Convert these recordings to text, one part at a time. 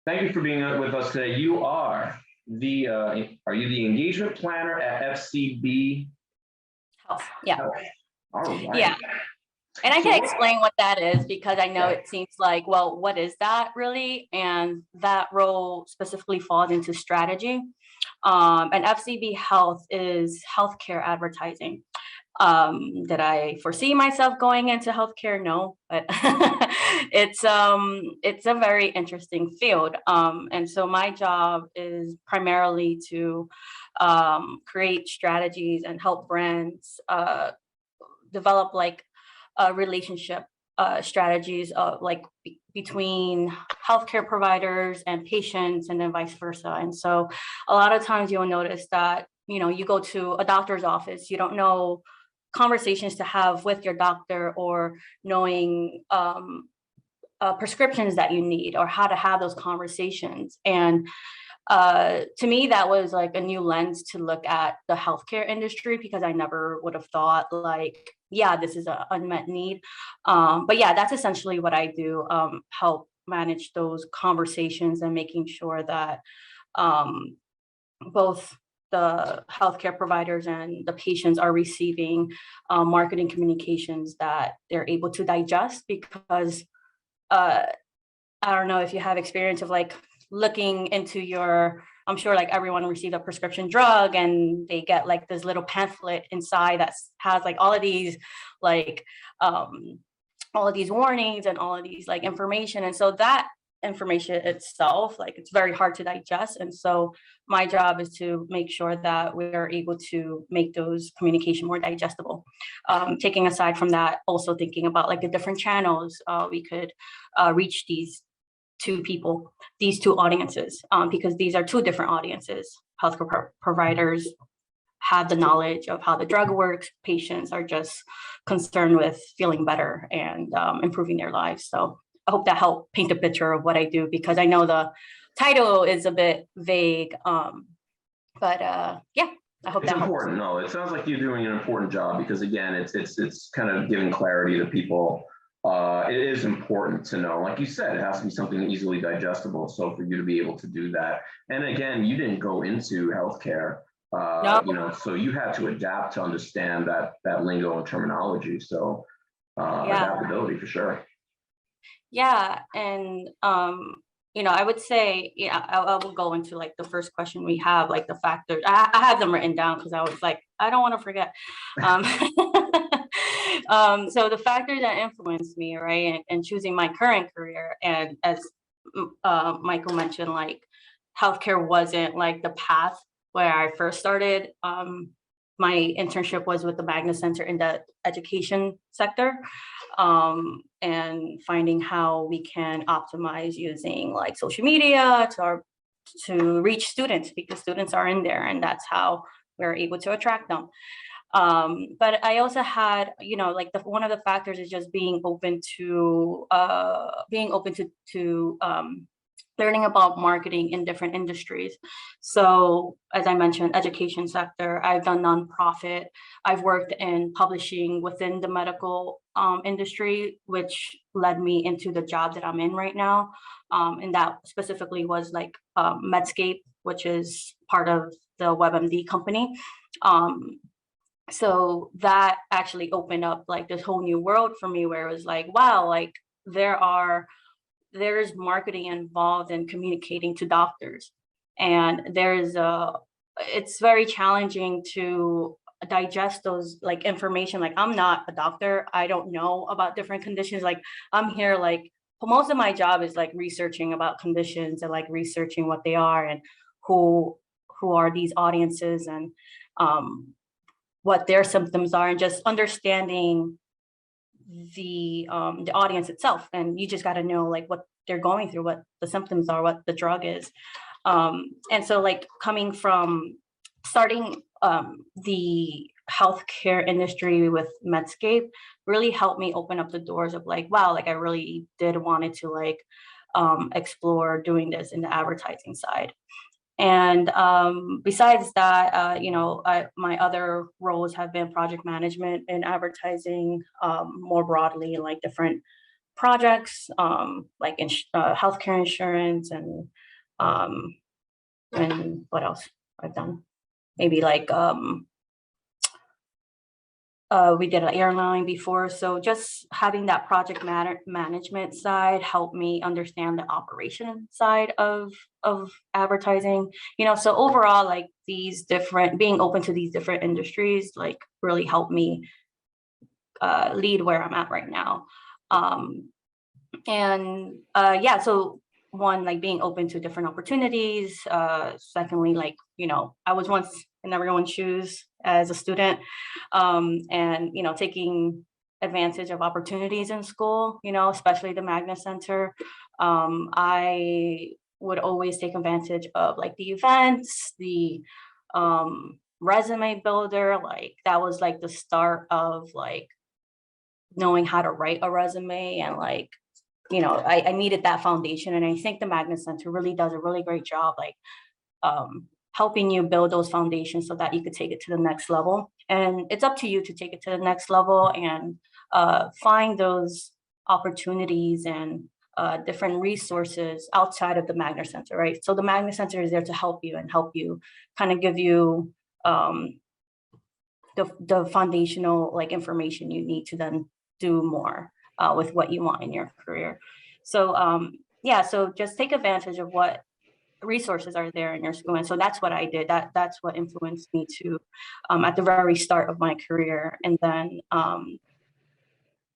Thank you for being with us today. You are are you the engagement planner at FCB? Health, yeah. Health. All right. Yeah. And I can explain what that is because I know it seems like, well, what is that really? And that role specifically falls into strategy. And FCB Health is healthcare advertising. Did I foresee myself going into healthcare? No, but it's a very interesting field. And so my job is primarily to create strategies and help brands develop like relationship strategies between healthcare providers and patients, and then vice versa. And so a lot of times you'll notice that, you go to a doctor's office, you don't know conversations to have with your doctor, or knowing prescriptions that you need, or how to have those conversations. And to me, that was like a new lens to look at the healthcare industry, because I never would have thought like, yeah, this is an unmet need. But yeah, that's essentially what I do, help manage those conversations and making sure that both the healthcare providers and the patients are receiving marketing communications that they're able to digest. Because I don't know if you have experience of like looking into I'm sure like everyone received a prescription drug and they get like this little pamphlet inside that has like all of these like all of these warnings and all of these like information. And so that information itself, like it's very hard to digest. And so my job is to make sure that we're able to make those communication more digestible. Taking aside from that, also thinking about like the different channels we could reach these two audiences, because these are two different audiences. Healthcare providers have the knowledge of how the drug works. Patients are just concerned with feeling better and improving their lives. So I hope that helped paint a picture of what I do, because I know the title is a bit vague. But yeah, I hope it's that important. helps. No, it sounds like you're doing an important job, because again, it's kind of giving clarity to people. It is important to know, like you said, it has to be something easily digestible. So for you to be able to do that, and again, you didn't go into healthcare, No. So you had to adapt to understand that lingo and terminology. So adaptability for sure. Yeah, and I would say, I will go into like the first question we have, like the factors. I have them written down because I was like, I don't want to forget. So the factors that influenced me, right, and choosing my current career, and as Michael mentioned, like healthcare wasn't like the path where I first started. My internship was with the Magna Center in the education sector, and finding how we can optimize using like social media to reach students, because students are in there, and that's how we're able to attract them. But I also had, like one of the factors is just being open to learning about marketing in different industries. So as I mentioned, education sector, I've done nonprofit, I've worked in publishing within the medical industry, which led me into the job that I'm in right now. And that specifically was like Medscape, which is part of the WebMD company. So that actually opened up like this whole new world for me, where it was like, wow, like there's marketing involved in communicating to doctors. And it's very challenging to digest those like information. Like, I'm not a doctor, I don't know about different conditions. Like, I'm here, like most of my job is like researching about conditions and like researching what they are and who are these audiences, and what their symptoms are, and just understanding the audience itself. And you just got to know like what they're going through, what the symptoms are, what the drug is. And so like coming from starting the healthcare industry with Medscape really helped me open up the doors of like, wow, like I really did wanted to like explore doing this in the advertising side. And besides that, my other roles have been project management and advertising, more broadly, in like different projects, like healthcare insurance, and what else I've done? Maybe like we did an airline before. So just having that project management side helped me understand the operation side of advertising. So overall, like being open to these different industries, like really helped me lead where I'm at right now. Yeah, so one, like being open to different opportunities. Secondly, like, I was once in everyone's shoes as a student, and, taking advantage of opportunities in school, especially the Magna Center. I would always take advantage of like the events, the resume builder. Like that was like the start of like knowing how to write a resume, and like, I needed that foundation. And I think the Magna Center really does a really great job, like helping you build those foundations so that you could take it to the next level. And it's up to you to take it to the next level and find those opportunities and different resources outside of the Magna Center, right? So the Magna Center is there to help you kind of give you the foundational like information you need to then do more with what you want in your career. So yeah, so just take advantage of what resources are there in your school. And so that's what I did. That's what influenced me to at the very start of my career. And then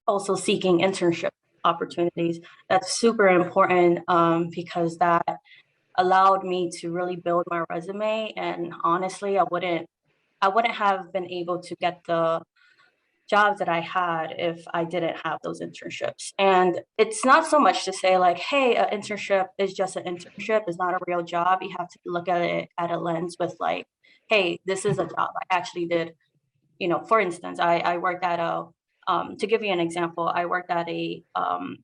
also seeking internship opportunities. That's super important because that allowed me to really build my resume. And honestly, I wouldn't have been able to get the jobs that I had if I didn't have those internships. And it's not so much to say like, hey, an internship is just an internship, it's not a real job. You have to look at it at a lens with like, hey, this is a job. I actually did, for instance, I worked at to give you an example, I worked at a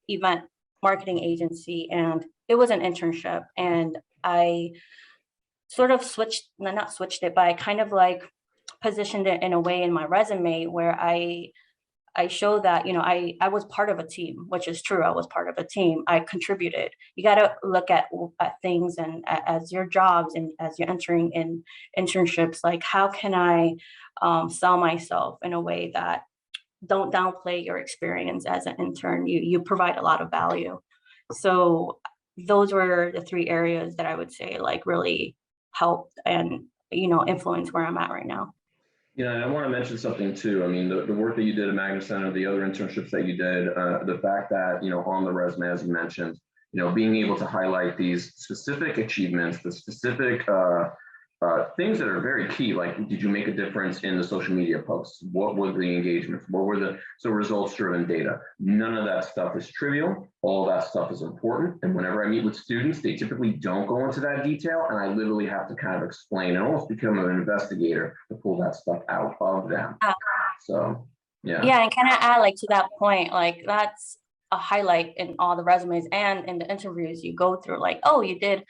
event marketing agency, and it was an internship. And I sort of not switched it, but I kind of like positioned it in a way in my resume where I show that, I was part of a team, which is true. I was part of a team. I contributed. You got to look at things and as your jobs and as you're entering in internships, like how can I sell myself in a way that don't downplay your experience as an intern. You provide a lot of value. So those were the three areas that I would say like really helped and, influence where I'm at right now. And I want to mention something too. I mean, the work that you did at Magna Center, the other internships that you did, the fact that, on the resume, as you mentioned, being able to highlight these specific achievements, the specific things that are very key, like did you make a difference in the social media posts? What were the engagements? What were so results-driven data? None of that stuff is trivial. All that stuff is important. And whenever I meet with students, they typically don't go into that detail, and I literally have to kind of explain and almost become an investigator to pull that stuff out of them. So yeah. Yeah, and kind of add like to that point, like that's a highlight in all the resumes and in the interviews you go through, like, oh, you did,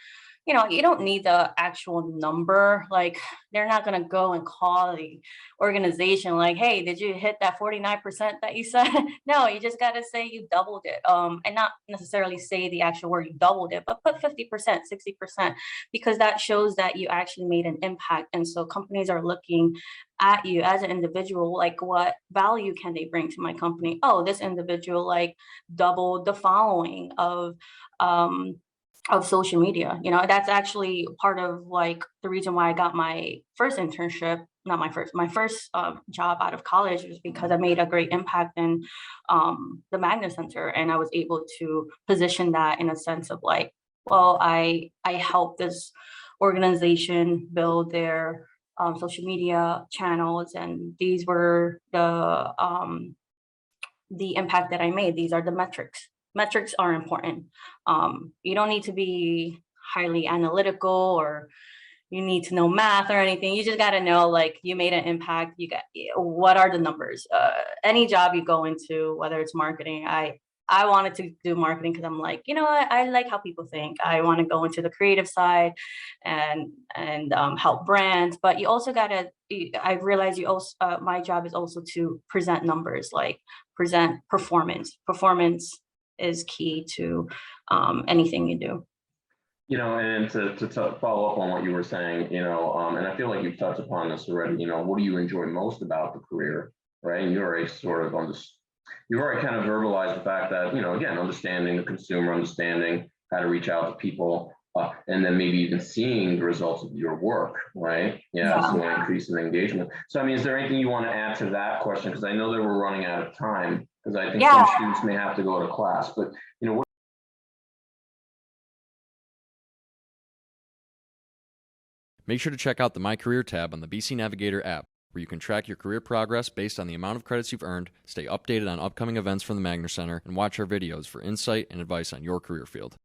you don't need the actual number. Like they're not going to go and call the organization like, hey, did you hit that 49% that you said? No, you just got to say you doubled it. And not necessarily say the actual word you doubled it, but put 50%, 60%, because that shows that you actually made an impact. And so companies are looking at you as an individual, like what value can they bring to my company? Oh, this individual like doubled the following of social media. That's actually part of like the reason why I got my first internship, not my first job out of college, was because I made a great impact in the Magna Center. And I was able to position that in a sense of like, well, I helped this organization build their social media channels, and these were the impact that I made. These are the metrics. Metrics are important. You don't need to be highly analytical or you need to know math or anything. You just got to know like you made an impact. What are the numbers? Any job you go into, whether it's marketing, I wanted to do marketing because I'm like, what? I like how people think. I want to go into the creative side and help brands. But you also got to, I realized you also, my job is also to present numbers, like present performance. Performance is key to anything you do. And to follow up on what you were saying, and I feel like you've touched upon this already, what do you enjoy most about the career, right? And you already sort of you've already kind of verbalized the fact that, again, understanding the consumer, understanding how to reach out to people, and then maybe even seeing the results of your work, right? Yeah. So increase in engagement. So, I mean, is there anything you want to add to that question? Because I know that we're running out of time, because I think some students may have to go to class, but, what Make sure to check out the My Career tab on the BC Navigator app, where you can track your career progress based on the amount of credits you've earned, stay updated on upcoming events from the Magner Center, and watch our videos for insight and advice on your career field.